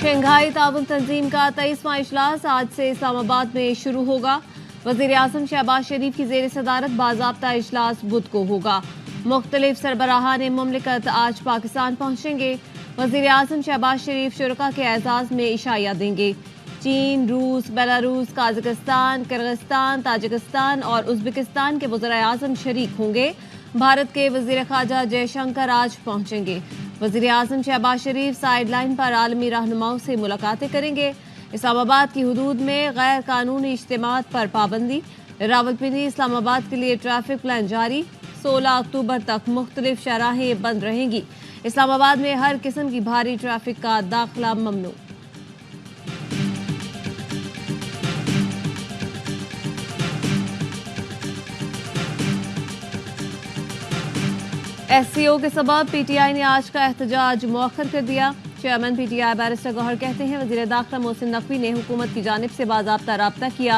Shanghai ताउन तंजीम का 23वां इजलास आज से इस्लामाबाद में शुरू होगा। वजीर आजम शहबाज शरीफ की जेर सदारत बाज़ाब्ता इजलास बुध को होगा। मुख्तलिफ सरबराहान मुमलिकत आज पाकिस्तान पहुंचेंगे। वजीर आजम शहबाज शरीफ शुरका के एजाज में इशाया देंगे। चीन, रूस, बेलारूस, काजकिस्तान, किर्गिस्तान, ताजिकिस्तान और उज़्बेकिस्तान के वज़ीर आज़म शरीक होंगे। भारत के वज़ीर ख़ारजा जयशंकर आज पहुंचेंगे। वज़ीर आज़म शहबाज शरीफ साइड लाइन पर आलमी रहनुमाओं से मुलाकातें करेंगे। इस्लामाबाद की हुदूद में गैर कानूनी इज्तिमात पर पाबंदी। रावलपिंडी इस्लामाबाद के लिए ट्रैफिक प्लान जारी। 16 अक्टूबर तक मुख्तलिफ शराहें बंद रहेंगी। इस्लामाबाद में हर किस्म की भारी ट्रैफिक का दाखिला ममनू। SCO के सबब PTI ने आज का एहतजाज मौखर कर दिया। चेयरमैन PTI बैरिस्टर गौहर कहते हैं वज़ीर दाखिला मोहसिन नकवी ने हुकूमत की जानिब से बाज़ाब्ता राब्ता किया।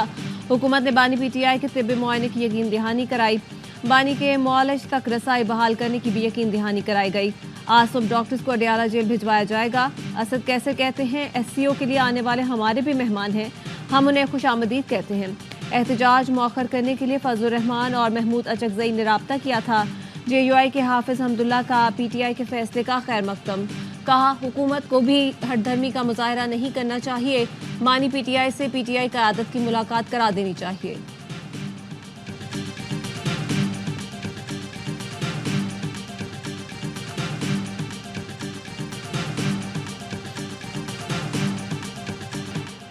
हुकूमत ने बानी PTI के तिब्बी मुआयने की यकीन दहानी कराई। बानी के मुआलज तक रसाई बहाल करने की भी यकीन दहानी कराई गई। आज सुबह डॉक्टर्स को अडियाला जेल भिजवाया जाएगा। असद कैसर कहते हैं SCO के लिए आने वाले हमारे भी मेहमान हैं, हम उन्हें खुशामदीद कहते हैं। एहतजाज मौखर करने के लिए फजलुर रहमान और महमूद अचकजई ने राब्ता किया था। JUI के हाफिज हमदुल्ला का PTI के फैसले का खैर मकदम। कहा हुकूमत को भी हठधर्मी का मुजाहरा नहीं करना चाहिए। बानी PTI से PTI क़यादत की मुलाकात करा देनी चाहिए।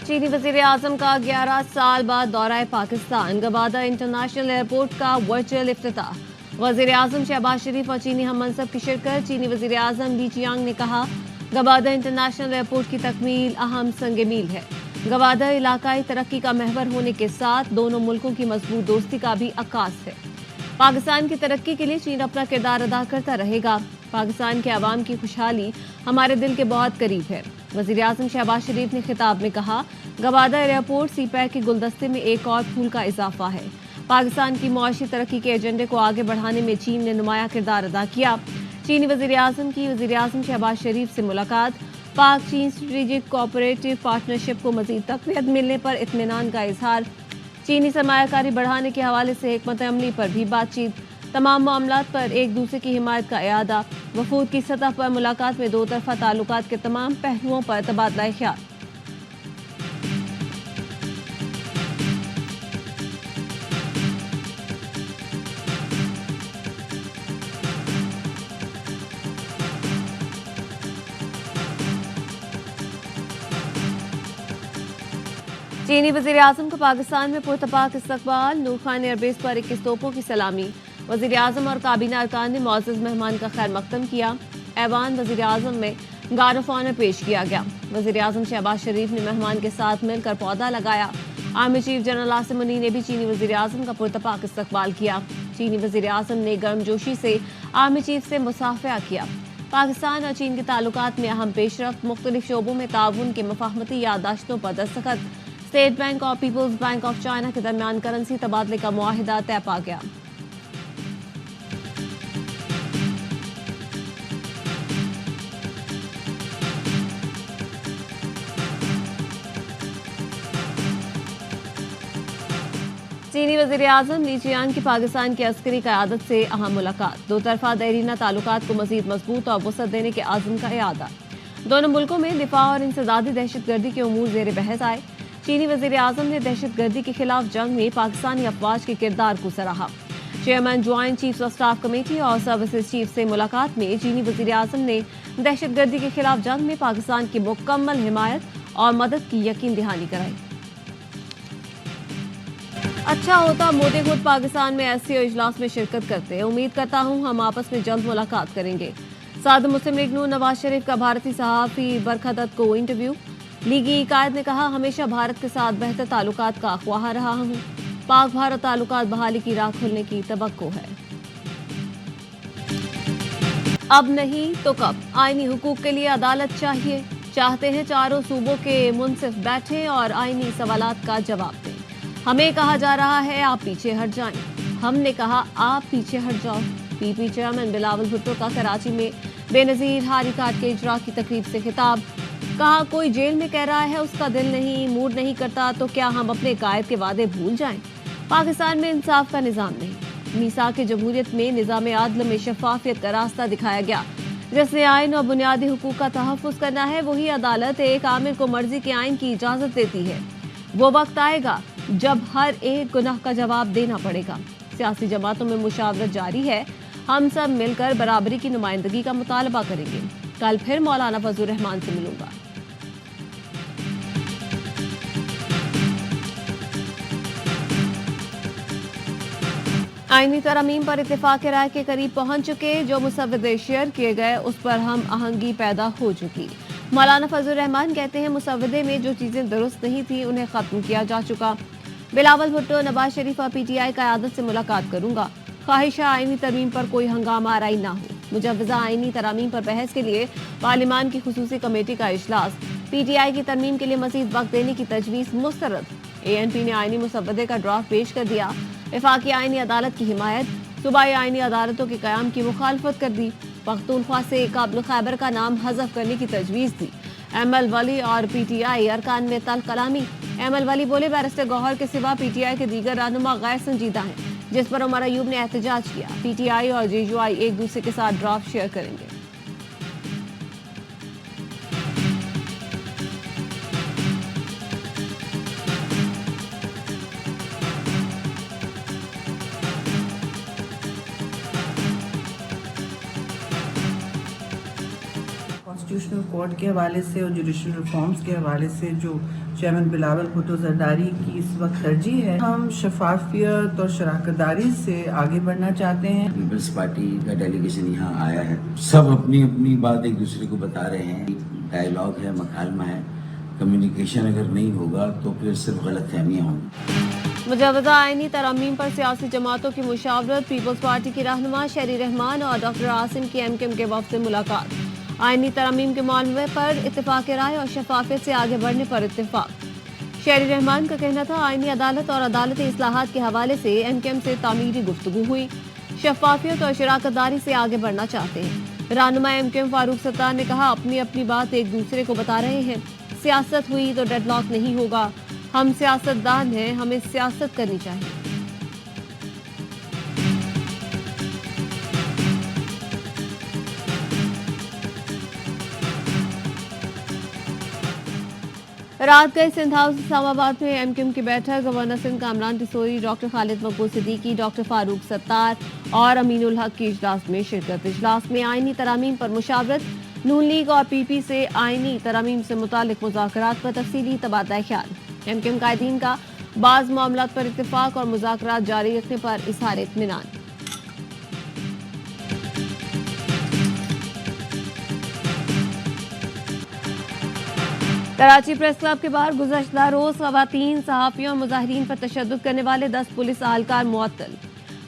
चीनी वज़ीर आज़म का 11 साल बाद दौरा पाकिस्तान। गबादा इंटरनेशनल एयरपोर्ट का वर्चुअल इफ्तिताह। वज़ीर आज़म शहबाज शरीफ और चीनी हम मनसब की शिरकत। चीनी वज़ीर आज़म ली चियांग ने कहा गबादा इंटरनेशनल एयरपोर्ट की तकमील अहम संग मील है। गबादा इलाकाई तरक्की का महवर होने के साथ दोनों मुल्कों की मजबूत दोस्ती का भी अक्कास है। पाकिस्तान की तरक्की के लिए चीन अपना किरदार अदा करता रहेगा। पाकिस्तान के अवाम की खुशहाली हमारे दिल के बहुत करीब है। वज़ीर आज़म शहबाज शरीफ ने खिताब में कहा गबादा एयरपोर्ट CPEC के गुलदस्ते में एक और फूल का इजाफा है। पाकिस्तान की मुआशी तरक्की के एजेंडे को आगे बढ़ाने में चीन ने नुमाया किरदार अदा किया। चीनी वज़ीर आज़म की वज़ीर आज़म शहबाज शरीफ से मुलाकात। पाक चीन स्ट्रेटेजिक कोऑपरेटिव पार्टनरशिप को मज़ीद तक़वियत मिलने पर इत्मीनान का इजहार। चीनी सरमायाकारी बढ़ाने के हवाले से हिकमत अमली पर भी बातचीत। तमाम मामलात पर एक दूसरे की हिमायत का इरादा। वफूद की सतह पर मुलाकात में दो तरफा ताल्लुकात के तमाम पहलुओं पर तबादला ख्याल। चीनी वज़ीर आज़म को पाकिस्तान में पुरतपाक इस्तकबाल। नूर खान एयरबेस पर 21 तोपों की सलामी। वज़ीर आज़म और काबीना अरकान ने मुअज़्ज़ज़ मेहमान का खैर मकदम किया। ऐवान वज़ीर आज़म में गार्ड ऑफ ऑनर पेश किया गया। वज़ीर आज़म शहबाज शरीफ ने मेहमान के साथ मिलकर पौधा लगाया। आर्मी चीफ जनरल आसिम मुनी ने भी चीनी वज़ीर आज़म का पुरतपाक इस्तकबाल किया। चीनी वज़ीर आज़म ने गर्मजोशी से आर्मी चीफ से मुसाफिया किया। पाकिस्तान और चीन के ताल्लुकात में अहम पेशरफ्त। मुख्तलिफ शोबों में ताउन के मफाहमती याददाश्तों पर दस्तखत। स्टेट बैंक और पीपल्स बैंक ऑफ चाइना के दरमियान करेंसी तबादले का मुआहिदा तय पा गया। चीनी वज़ीर आज़म ली चियांग की पाकिस्तान की अस्करी क़यादत से अहम मुलाकात। दो तरफा दैरीना ताल्लुकात को मज़ीद मजबूत और वसअत देने के आज़म का इरादा। दोनों मुल्कों में दिफा और इंसदादी दहशतगर्दी के उमूर ज़ेर बहस आए। चीनी वज़ीर आज़म ने दहशतगर्दी के खिलाफ जंग में पाकिस्तानी अफवाज के किरदार को सराहा। Chairman joint chiefs of staff committee और सर्विसेज चीफ से मुलाकात में चीनी वज़ीर आज़म ने दहशतगर्दी के खिलाफ जंग में पाकिस्तान की मुकम्मल हिमायत और मदद की यकीन दहानी कराई। अच्छा होता मोदी खुद पाकिस्तान में SCO इजलास में शिरकत करते। उम्मीद करता हूँ हम आपस में जल्द मुलाकात करेंगे। सदर मुस्लिम लीग नून नवाज शरीफ का भारतीय सहाफ़ी बरखा दत्त को इंटरव्यू। लीगी कायद ने कहा हमेशा भारत के साथ बेहतर ताल्लुकात का ख्वाह रहा हूँ। पाक भारत ताल्लुकात बहाली की राह खुलने की तवक्को है। अब नहीं तो कब आईनी हुकूक के लिए अदालत चाहिए। चाहते हैं चारों सूबों के मुंसिफ बैठे और आईनी सवालात का जवाब दें। हमें कहा जा रहा है आप पीछे हट जाएं। हमने कहा आप पीछे हट जाओ। PP चेयरमैन बिलावल भुट्टो का कराची में बेनजीर हारी कार्ड के इजरा की तकरीब से खिताब। कहा कोई जेल में कह रहा है उसका दिल नहीं, मूड नहीं करता, तो क्या हम अपने कायद के वादे भूल जाएं? पाकिस्तान में इंसाफ का निजाम नहीं। मीसाक जमहूरियत में निजाम आदल में शफाफियत का रास्ता दिखाया गया। जिसने आइन और बुनियादी हुकूक का तहफ़्फ़ुज़ करना है, वही अदालत एक आमिर को मर्जी के आइन की इजाजत देती है। वो वक्त आएगा जब हर एक गुनाह का जवाब देना पड़ेगा। सियासी जमातों में मुशावरत जारी है। हम सब मिलकर बराबरी की नुमाइंदगी का मुतालबा करेंगे। कल फिर मौलाना फजल रहमान से मिलूंगा। आईनी तरमीम पर इत्तेफाक राय के करीब पहुंच चुके। जो मुसव्वदे शेयर किए गए उस पर हम आहंगी पैदा हो चुकी। मौलाना फजल रहमान कहते हैं मुसव्वदे में जो चीजें दुरुस्त नहीं थी उन्हें खत्म किया जा चुका। बिलावल भुट्टो नवाज शरीफ और पीटीआई क़यादत से मुलाकात करूंगा। ख्वाहिश है आईनी तरमीम पर कोई हंगामा आराई ना हो। मुजव्वज़ा आईनी तरमीम पर बहस के लिए पार्लिमान की खुसूसी कमेटी का इजलास। पीटीआई की तरमीम के लिए मजीद वक्त देने की तजवीज़ मुस्तरद। एएनपी ने आईनी मुसव्वदे का ड्राफ्ट पेश कर दिया। वफाकी आईनी अदालत की हिमायत। सूबाई आईनी अदालतों के क़याम की मुखालफत कर दी। पख्तूनख्वा से काबिल खैबर का नाम हज़फ करने की तजवीज़ दी। एमएल वली और पीटीआई अरकान में तल कलामी। एमएल वली बोले बैरिस्टर गौहर के सिवा पीटीआई के दीगर रहनुमा गैर संजीदा हैं, जिस पर उमर अयूब ने एहतजाज किया। पीटीआई और जेयूआई एक दूसरे के साथ ड्राफ्ट शेयर करेंगे। कॉन्स्टिट्यूशनल कोर्ट के हवाले से और जुडिशल रिफॉर्म्स के हवाले से जो चेयरमैन बिलावल भुट्टो जरदारी की इस वक्त तरजीह है, हम शफाफियत और शराकतदारी से आगे बढ़ना चाहते हैं। पीपल्स पार्टी का डेलीगेशन यहाँ आया है। सब अपनी अपनी बात एक दूसरे को बता रहे हैं। डायलॉग है, मकालमा है। कम्युनिकेशन अगर नहीं होगा तो फिर सिर्फ गलतफहमियाँ होंगी। मुजव्वज़ा आईनी तरमीम पर सियासी जमातों की मुशावरत। पीपल्स पार्टी की रहनुमा शेरी रहमान और डॉक्टर आसिम की एमकेएम के वफ़द से मुलाकात। आईनी तरमीम के मामले पर इत्तेफाक राय और शफाफियत से आगे बढ़ने पर इत्तेफाक। शेरी रहमान का कहना था आईनी अदालत और अदालती इस्लाहात के हवाले से एमकेएम से तामीरी गुफ्तगू हुई। शफाफियत और शराकतदारी से आगे बढ़ना चाहते हैं। रहनुमा एमकेएम फारूक सत्तार ने कहा अपनी अपनी बात एक दूसरे को बता रहे हैं। सियासत हुई तो डेडलॉक नहीं होगा। हम सियासतदान हैं, हमें सियासत करनी चाहिए। रात गए सिंध हाउस इस्लामाबाद में एमकेएम की बैठक। गवर्नर सिंध कामरान तिसोरी, डॉक्टर खालिद मकबूल सिद्दीकी, डॉक्टर फारूक सत्तार और अमीनुल हक की इजलास में शिरकत। इजलास में आईनी तरमीम पर मुशावरत। नून लीग और पीपी से आईनी तरमीम से मुतालिक मुज़ाकरात पर तफसीली तबादला ख्याल। एमकेएम कायदीन का बाज़ मामलात पर इत्तेफाक और मुज़ाकरात जारी रखने पर इज़हार इत्मीनान। कराची प्रेस क्लब के बाहर गुज़श्ता रोज ख़वातीन, सहाफ़ियों और मुज़ाहिरीन पर तशद्दुद करने वाले 10 पुलिस अहलकार मुअत्तल।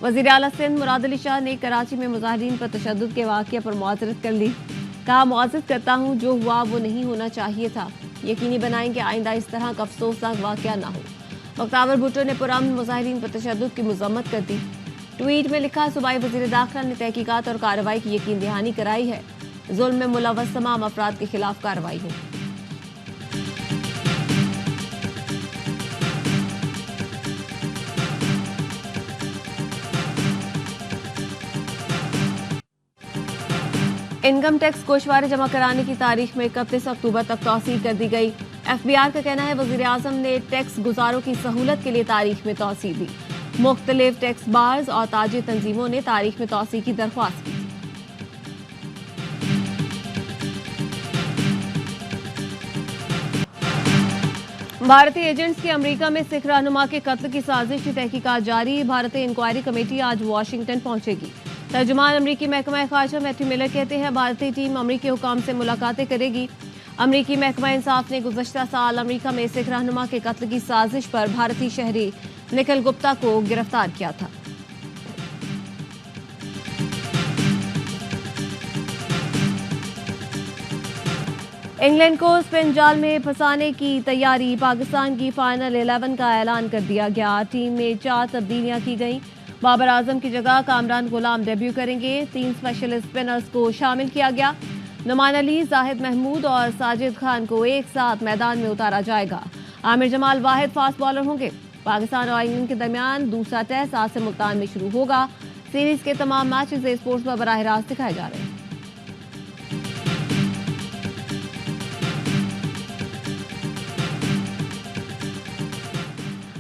वज़ीर आला सिंध मुराद अली शाह ने कराची में मुज़ाहिरीन पर तशद्दुद के वाक़ये पर मुआज़रत कर ली। कहा मुआज़रत करता हूँ, जो हुआ वो नहीं होना चाहिए था। यकीनी बनाएंगे आइंदा इस तरह का अफसोसनाक वाक़या ना हो। बख्तावर भुट्टो ने पुरान मुज़ाहिरीन पर तशद्दुद की मज़म्मत कर दी। ट्वीट में लिखा सूबाई वज़ीर दाखिला ने तहकीकात और कार्रवाई की यकीन दहानी कराई है। जुल्म में मुलव्वस तमाम अफराद के खिलाफ कार्रवाई हो। इनकम टैक्स गोशवारे जमा कराने की तारीख में 31 अक्टूबर तक तौसील कर दी गई। एफबीआर का कहना है वज़ीर आज़म ने टैक्स गुजारों की सहूलत के लिए तारीख में तौसील दी। मुख्तलिफ टैक्स बार्स और ताजी तंजीमों ने तारीख में तौसील की दरख्वास्त की। भारतीय एजेंट्स की अमेरिका में सिख रहनुमा के कत्ल की साजिश की तहकीकात जारी। भारतीय इंक्वायरी कमेटी आज वाशिंगटन पहुंचेगी। तर्जुमान अमरीकी महकमा ख़ारजा मैथ्यू मिलर कहते हैं भारतीय टीम अमरीकी हुकाम से मुलाकातें करेगी। अमरीकी महकमा इंसाफ ने गुज़श्ता साल अमरीका में सिख रहनुमा के कत्ल की साजिश पर भारतीय शहरी निखिल गुप्ता को गिरफ्तार किया था। इंग्लैंड को स्पिन जाल में फंसाने की तैयारी। पाकिस्तान की फाइनल 11 का ऐलान कर दिया गया। टीम में 4 तब्दीलियां की गईं। बाबर आजम की जगह कामरान गुलाम डेब्यू करेंगे। 3 स्पेशलिस्ट स्पिनर्स को शामिल किया गया। नुमान अली, जाहिद महमूद और साजिद खान को एक साथ मैदान में उतारा जाएगा। आमिर जमाल वाहिद फास्ट बॉलर होंगे। पाकिस्तान और इंग्लैंड के दरमियान दूसरा टेस्ट आज से मुल्तान में शुरू होगा। सीरीज के तमाम मैचेस स्पोर्ट्स पर बराह रास्त दिखाए जा रहे हैं।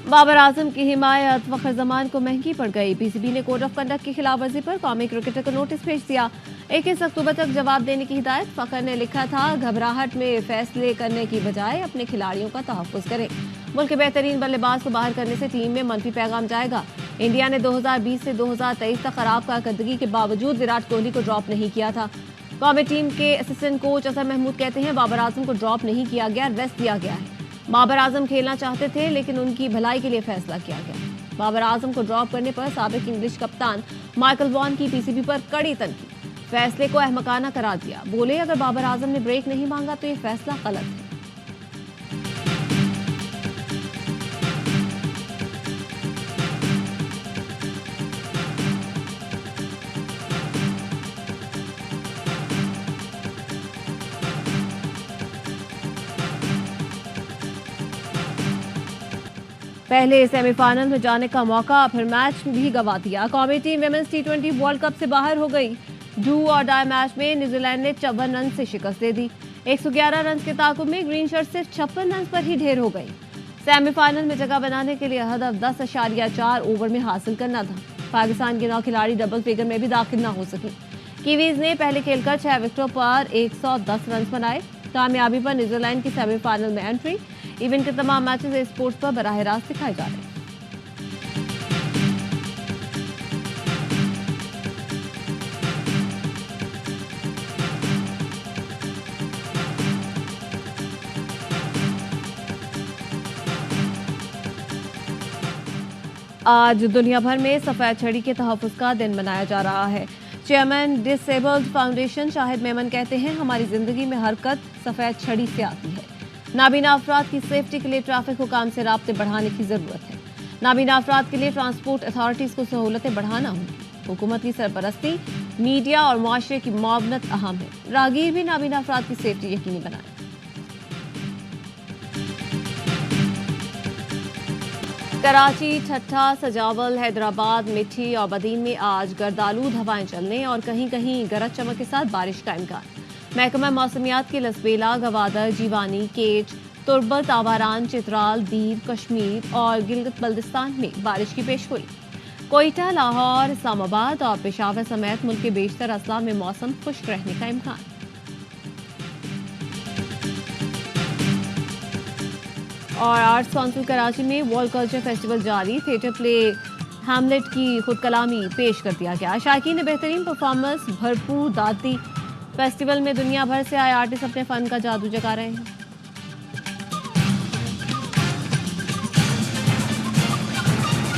बाबर आजम की हिमायत फखर जमान को महंगी पड़ गई। पीसीबी ने कोड ऑफ कंडक्ट की खिलाफवर्जी पर कौमी क्रिकेटर को नोटिस भेज दिया। 21 अक्टूबर तक जवाब देने की हिदायत। फखर ने लिखा था, घबराहट में फैसले करने की बजाय अपने खिलाड़ियों का तहफ्फुज़ करें। मुल्क के बेहतरीन बल्लेबाज को बाहर करने से टीम में मनफी पैगाम जाएगा। इंडिया ने 2020 से 2023 तक खराब कारकर्दगी के बावजूद विराट कोहली को ड्रॉप नहीं किया था। कौमी टीम के असिस्टेंट कोच असर महमूद कहते हैं, बाबर आजम को ड्रॉप नहीं किया गया, रेस्ट दिया गया है। बाबर आजम खेलना चाहते थे लेकिन उनकी भलाई के लिए फैसला किया गया। बाबर आजम को ड्रॉप करने पर साबिक इंग्लिश कप्तान माइकल वॉन की पीसीबी पर कड़ी तनकीद। फैसले को अहमकाना करार दिया। बोले, अगर बाबर आजम ने ब्रेक नहीं मांगा तो ये फैसला गलत है। पहले सेमीफाइनल में जाने का मौका, फिर मैच भी गंवा दिया। कौमी टीम विमेंस टी20 वर्ल्ड कप से बाहर हो गई। डू और डाई मैच में न्यूजीलैंड ने 54 रन से शिकस्त दे दी। 111 रन के ताकुब में ग्रीन शर्ट सिर्फ 56 रन पर ही ढेर हो गई। सेमीफाइनल में जगह बनाने के लिए हदफ 10.4 ओवर में हासिल करना था। पाकिस्तान के 9 खिलाड़ी डबल फिगर में भी दाखिल न हो सके। कीवीज ने पहले खेलकर 6 विकेटों पर 110 रन बनाए। कामयाबी पर न्यूजीलैंड की सेमीफाइनल में एंट्री। इवेंट के तमाम मैचेस स्पोर्ट्स पर बराह रास्त दिखाए जा रहे हैं। आज दुनिया भर में सफेद छड़ी के तहफ़्फ़ुज़ का दिन मनाया जा रहा है। Chairman disabled foundation Shahid Memon कहते हैं, हमारी जिंदगी में हरकत सफेद छड़ी से आती है। नाबीना अफराद की सेफ्टी के लिए ट्रैफिक हुकाम से राब्ते बढ़ाने की जरूरत है। नाबीना अफराद के लिए ट्रांसपोर्ट अथॉरिटीज को सहूलतें बढ़ाना होंगी। हुकूमत की सरपरस्ती, मीडिया और मुआशरे की मुआवनत अहम है। राहगीर भी नाबीना अफराद की सेफ्टी यकीनी बनाए। कराची, ठट्ठा, सजावल, हैदराबाद, मिठी और बदीन में आज गर्दालूद हवाएं चलने और कहीं कहीं गरज चमक के साथ बारिश का इम्कान। महकमा मौसमियात के लसबेला, गवादर, जीवानी, केच, तुर्बत, आवारान, चित्राल, दीर, कश्मीर और गिलगित बल्दिस्तान में बारिश की पेशगोई। कोयटा, लाहौर, इस्लामाबाद और पेशावर समेत मुल्क के बेशतर अजला में मौसम खुश्क रहने का इम्कान। और आर्ट्स काउंसिल कराची में वर्ल्ड कल्चर फेस्टिवल जारी। थिएटर प्ले हैमलेट की खुद कलामी पेश कर दिया गया। शायकीन ने बेहतरीन परफॉर्मेंस भरपूर दाद दी। फेस्टिवल में दुनिया भर से आए आर्टिस्ट अपने फन का जादू जगा रहे हैं।